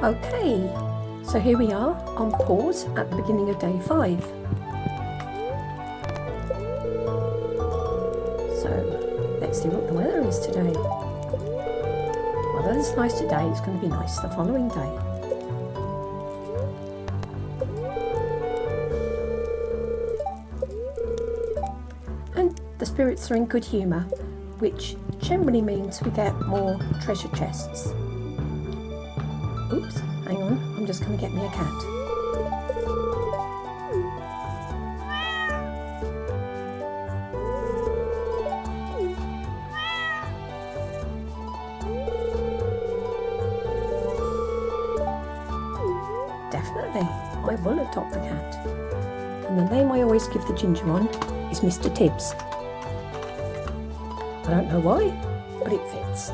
Okay, so here we are on pause at the beginning of day 5. So let's see what the weather is today. Well, it's nice today, it's going to be nice the following day. And the spirits are in good humour, which generally means we get more treasure chests. Oops, hang on, I'm just going to get me a cat. Definitely, I will adopt the cat. And the name I always give the ginger one is Mr. Tibbs. I don't know why, but it fits.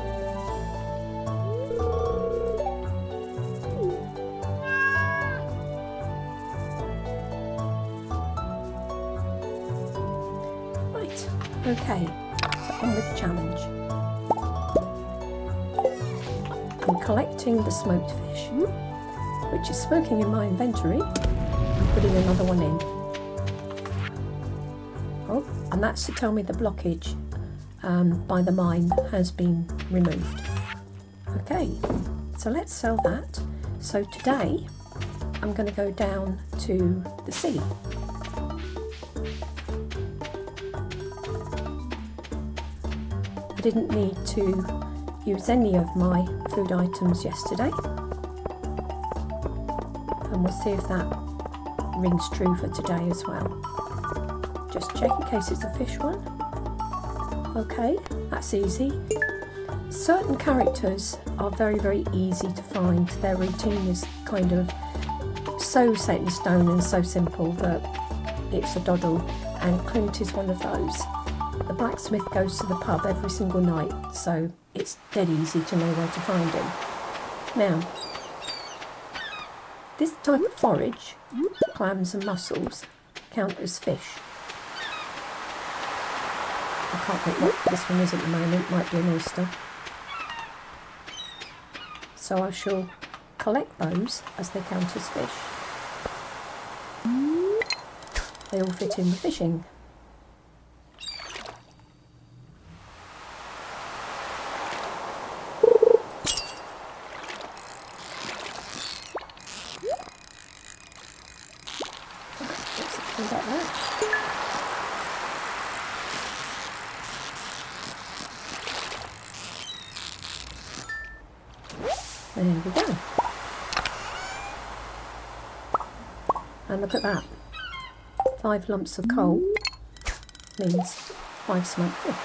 Right, okay, so on with the challenge. I'm collecting the smoked fish, which is smoking in my inventory, and putting another one in. Oh, and that's to tell me the blockage by the mine has been removed. Okay, so let's sell that. So today I'm going to go down to the sea. I didn't need to use any of my food items yesterday, and we'll see if that rings true for today as well. Just check in case it's a fish one. Okay, that's easy. Certain characters are very, very easy to find. Their routine is kind of so set in stone and so simple that it's a doddle, and Clint is one of those. The blacksmith goes to the pub every single night, so it's dead easy to know where to find him. Now, this type of forage, clams and mussels, count as fish. I can't think what this one is at the moment, might be an oyster. So I shall collect those as they count as fish. They all fit in the fishing. Let's get that. There we go. And look at that. 5 lumps of coal means 5 smoked fish.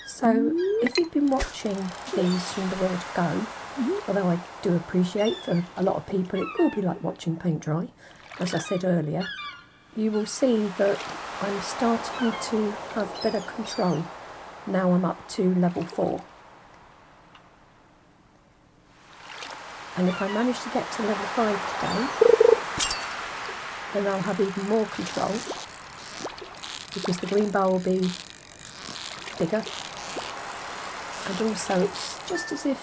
So if you've been watching these from the word go, although I do appreciate for a lot of people it will be like watching paint dry, as I said earlier, you will see that I'm starting to have better control. Now I'm up to level 4. And if I manage to get to level 5 today, then I'll have even more control, because the green bar will be bigger. And also it's just as if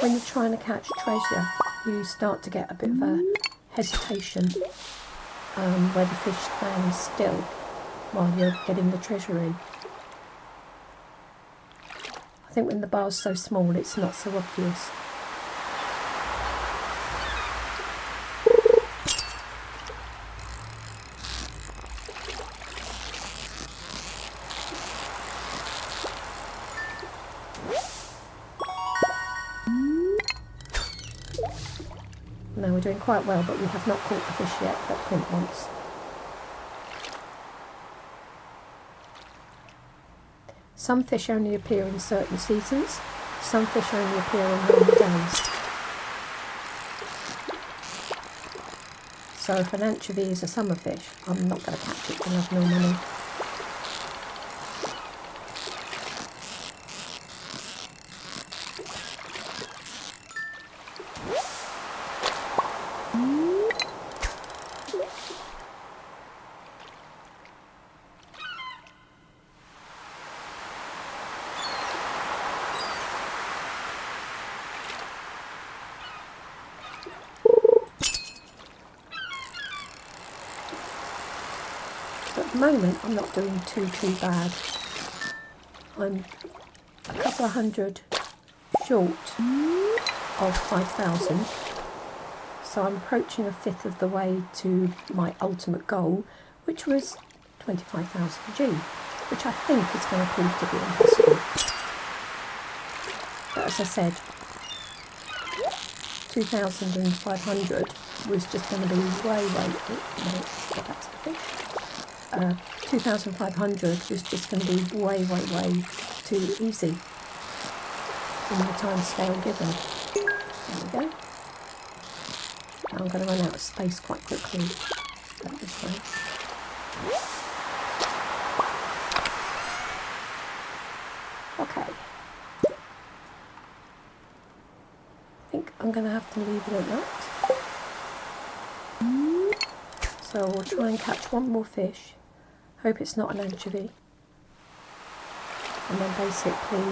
when you're trying to catch treasure, you start to get a bit of a hesitation where the fish stands still while you're getting the treasure in. I think when the bar's so small it's not so obvious. No, we're doing quite well, but we have not caught the fish yet that Clint wants. Some fish only appear in certain seasons. Some fish only appear on rainy days. So if an anchovy is a summer fish, I'm not going to catch it and have no money. At the moment, I'm not doing too bad. I'm a couple of hundred short of 5,000, so I'm approaching a fifth of the way to my ultimate goal, which was 25,000 G, which I think is going to prove to be impossible. But as I said, 2,500 was just going to be way, go back to the fish. 2,500 was just going to be way too easy in the time scale given. There we go. Now I'm going to run out of space quite quickly. Go this way. Okay. I think I'm going to have to leave it at that. So we'll try and catch one more fish. Hope it's not an anchovy. And then basically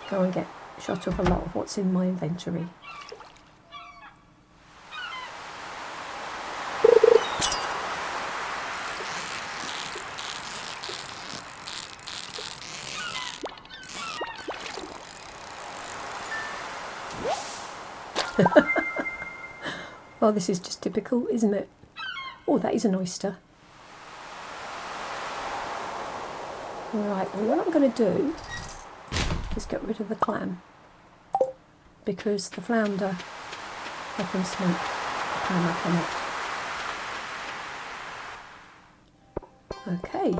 go and get shot of a lot of what's in my inventory. Well, this is just typical, isn't it? Oh, that is an oyster. Right, well, what I'm going to do is get rid of the clam, because the flounder I can smoke, the clam I cannot. Okay.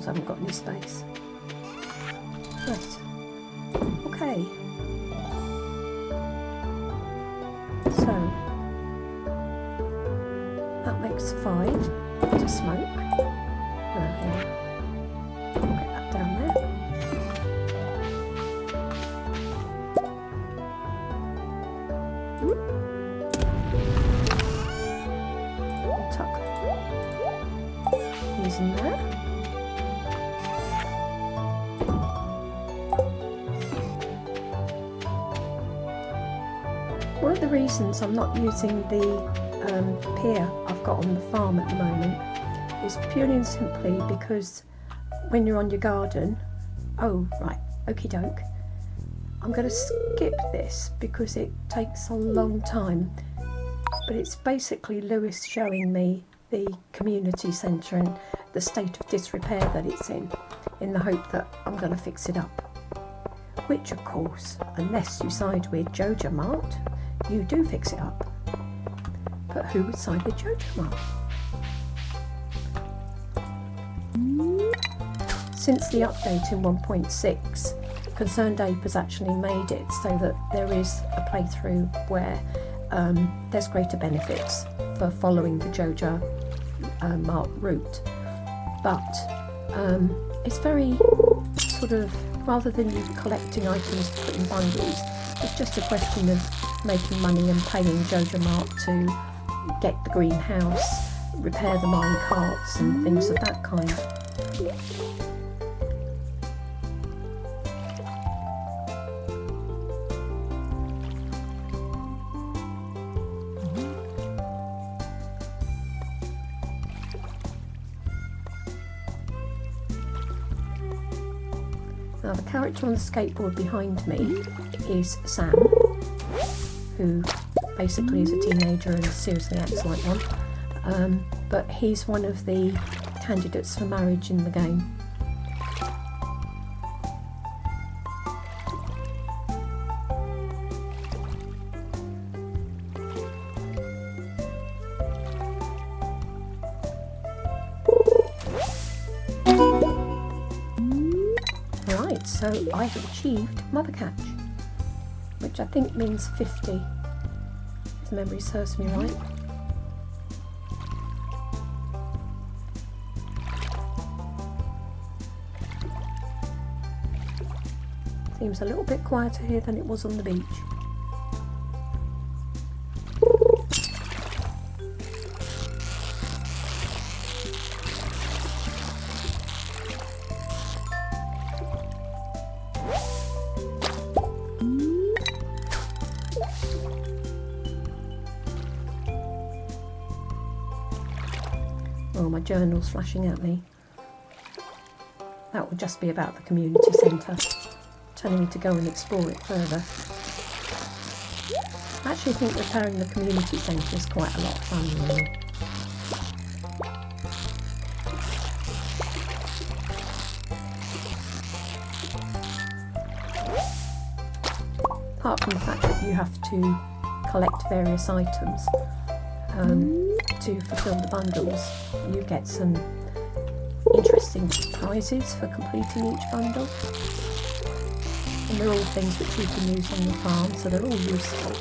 I haven't got any space. Right. Okay. So that makes 5 to smoke. Get that down there. I'll tuck these in there. One of the reasons I'm not using the pier I've got on the farm at the moment is purely and simply because when you're on your garden, oh right, okie doke, I'm going to skip this because it takes a long time, but it's basically Lewis showing me the community centre and the state of disrepair that it's in the hope that I'm going to fix it up, which of course, unless you side with Joja Mart, you do fix it up. But who would side with Joja Mart? Since the update in 1.6, Concerned Ape has actually made it so that there is a playthrough where there's greater benefits for following the Joja Mart route. But it's very sort of, rather than you collecting items to put in bundles, it's just a question of making money and paying Joja Mart to get the greenhouse, repair the mine carts and things of that kind. Now the character on the skateboard behind me is Sam, who basically is a teenager and seriously acts like one, but he's one of the candidates for marriage in the game. Right, so I have achieved Mother Catch, which I think means 50, if memory serves me right. Seems a little bit quieter here than it was on the beach. Oh, my journal's flashing at me. That would just be about the community centre, telling me to go and explore it further. I actually think repairing the community centre is quite a lot of fun, really. Apart from the fact that you have to collect various items to fulfil the bundles, you get some interesting prizes for completing each bundle. And they're all things which you can use on your farm, so they're all useful.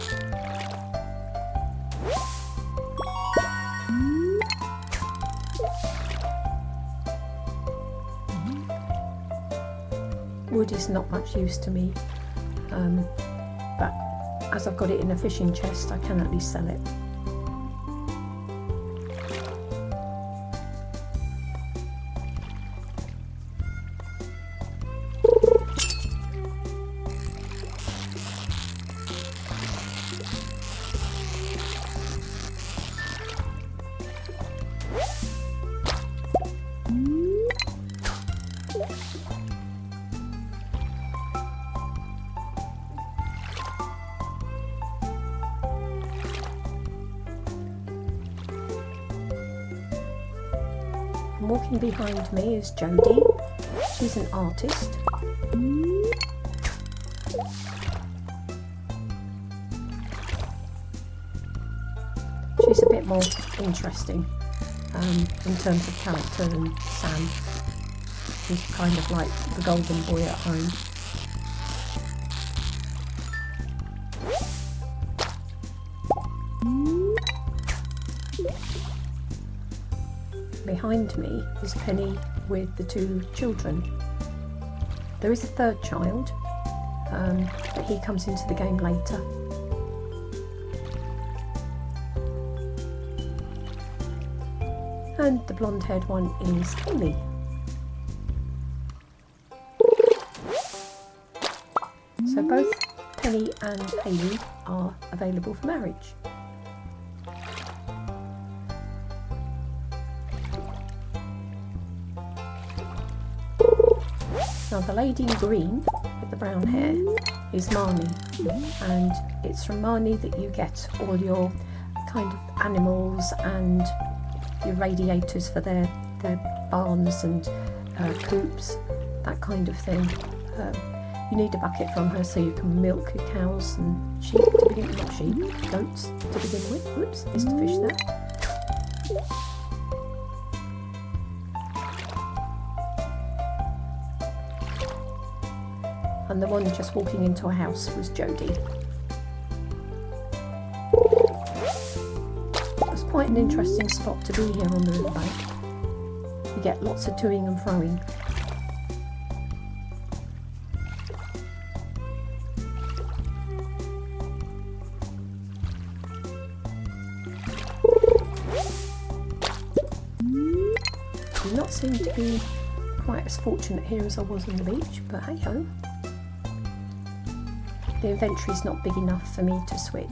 Wood is not much use to me, but as I've got it in a fishing chest, I can at least sell it. Walking behind me is Jodie. She's an artist. She's a bit more interesting in terms of character than Sam. He's kind of like the golden boy at home. Behind me is Penny with the two children. There is a third child, but he comes into the game later. And the blonde-haired one is Haley. So both Penny and Haley are available for marriage. Now the lady in green with the brown hair is Marnie, and it's from Marnie that you get all your kind of animals and your radiators for their barns and coops, that kind of thing. You need a bucket from her so you can milk your cows and sheep to begin with, not sheep, goats to begin with. Whoops, missed a fish there. And the one just walking into a house was Jodie. It's quite an interesting spot to be here on the riverbank. You get lots of toing and froing. Do not seem to be quite as fortunate here as I was on the beach, but hey ho. The inventory's not big enough for me to switch.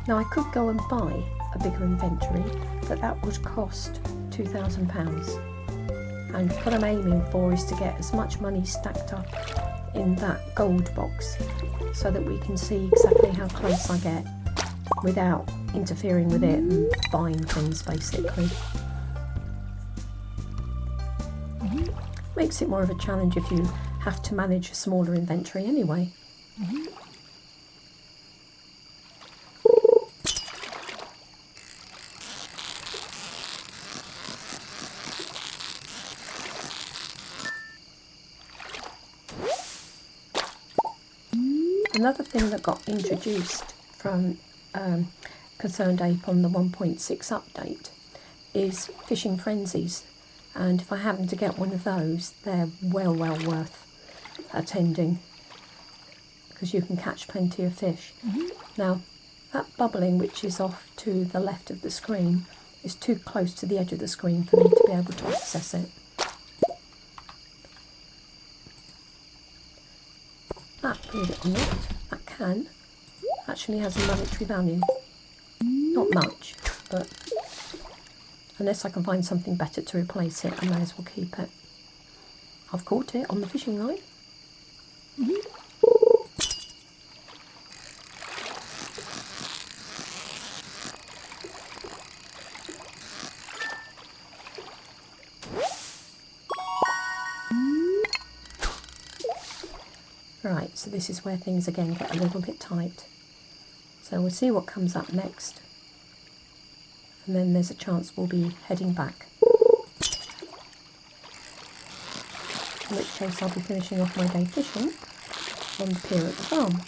Now I could go and buy a bigger inventory, but that would cost £2,000. And what I'm aiming for is to get as much money stacked up in that gold box so that we can see exactly how close I get without interfering with it and buying things, basically. Makes it more of a challenge if you have to manage a smaller inventory anyway. Another thing that got introduced from Concerned Ape on the 1.6 update is fishing frenzies, and if I happen to get one of those, they're well worth attending because you can catch plenty of fish. Now, that bubbling which is off to the left of the screen is too close to the edge of the screen for me to be able to access it. That, believe it or not, that can actually has a monetary value. Not much, but unless I can find something better to replace it, I may as well keep it. I've caught it on the fishing line. Right, so this is where things again get a little bit tight. So we'll see what comes up next. And then there's a chance we'll be heading back. In which case I'll be finishing off my day fishing on the pier at the farm.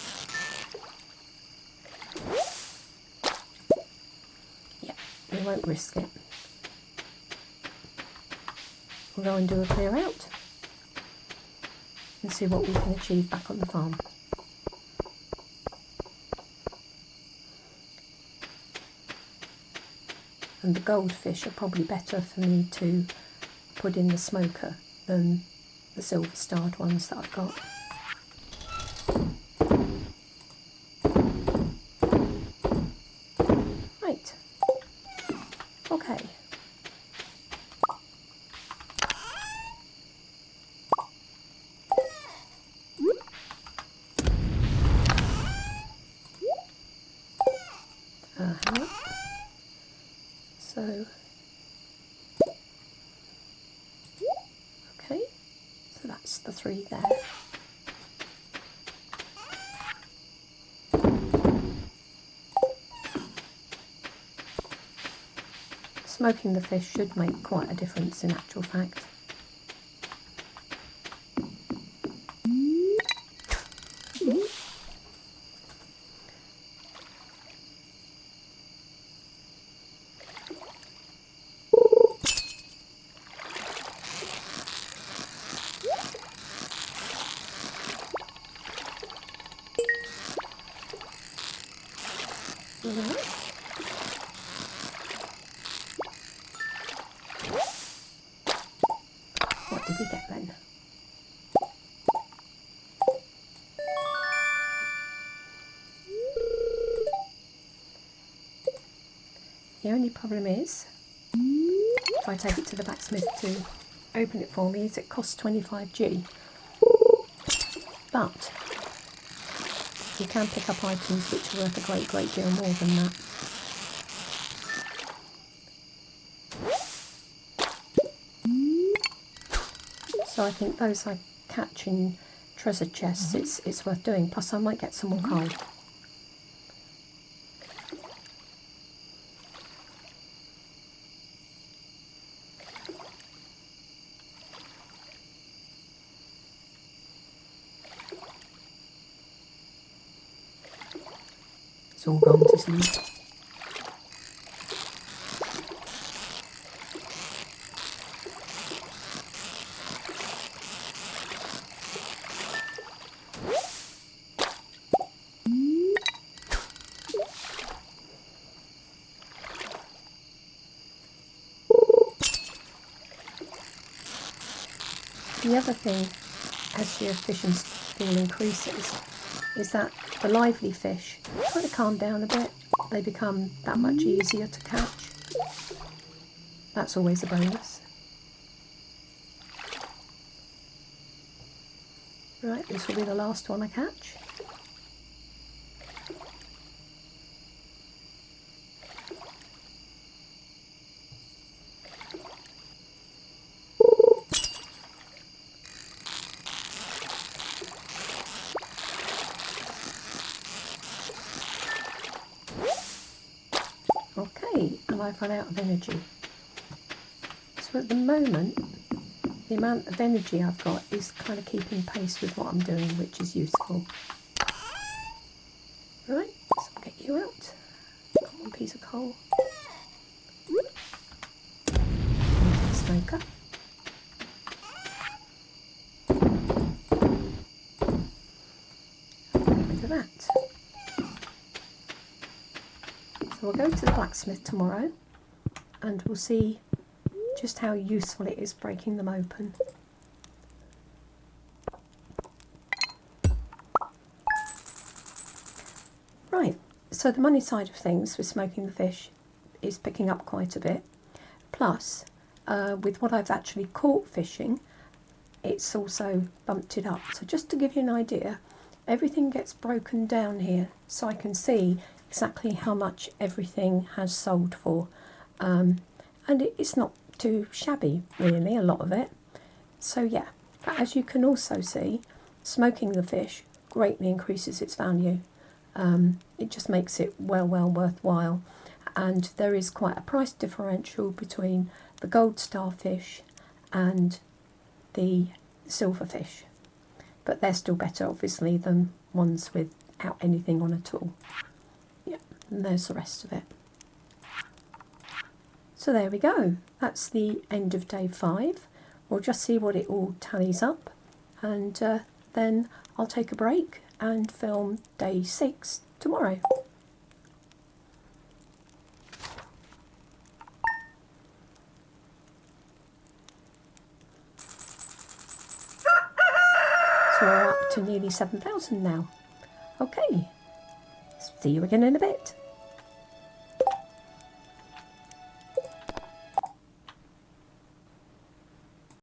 Yeah, we won't risk it. We'll go and do a clear out and see what we can achieve back on the farm. And the goldfish are probably better for me to put in the smoker than the silver starred ones that I've got. Right, okay. So, okay, so that's the 3 there. Smoking the fish should make quite a difference in actual fact. What did we get then? The only problem is, if I take it to the blacksmith to open it for me, is it costs 25G. But you can pick up items which are worth a great deal more than that. So I think those I catch in treasure chests, it's worth doing. Plus I might get some more coal. It's all gone to sleep. The other thing, as your fishing skill increases, is that the lively fish kind of calm down a bit. They become that much easier to catch. That's always a bonus. Right, this will be the last one I catch. Okay, and I've run out of energy. So at the moment, the amount of energy I've got is kind of keeping pace with what I'm doing, which is useful. Right, so I'll get you out. Got one piece of coal. Into the smoker. Get rid of that. So we'll go to the blacksmith tomorrow and we'll see just how useful it is breaking them open. Right, so the money side of things with smoking the fish is picking up quite a bit. Plus, with what I've actually caught fishing, it's also bumped it up. So just to give you an idea, everything gets broken down here so I can see exactly how much everything has sold for. And it's not too shabby really, a lot of it. So yeah, but as you can also see, smoking the fish greatly increases its value. It just makes it well worthwhile, and there is quite a price differential between the gold starfish and the silverfish, but they're still better obviously than ones without anything on at all. Yeah, and there's the rest of it. So there we go, that's the end of day 5. We'll just see what it all tallies up, and then I'll take a break and film day 6 tomorrow. So we're up to nearly 7,000 now. Okay, see you again in a bit.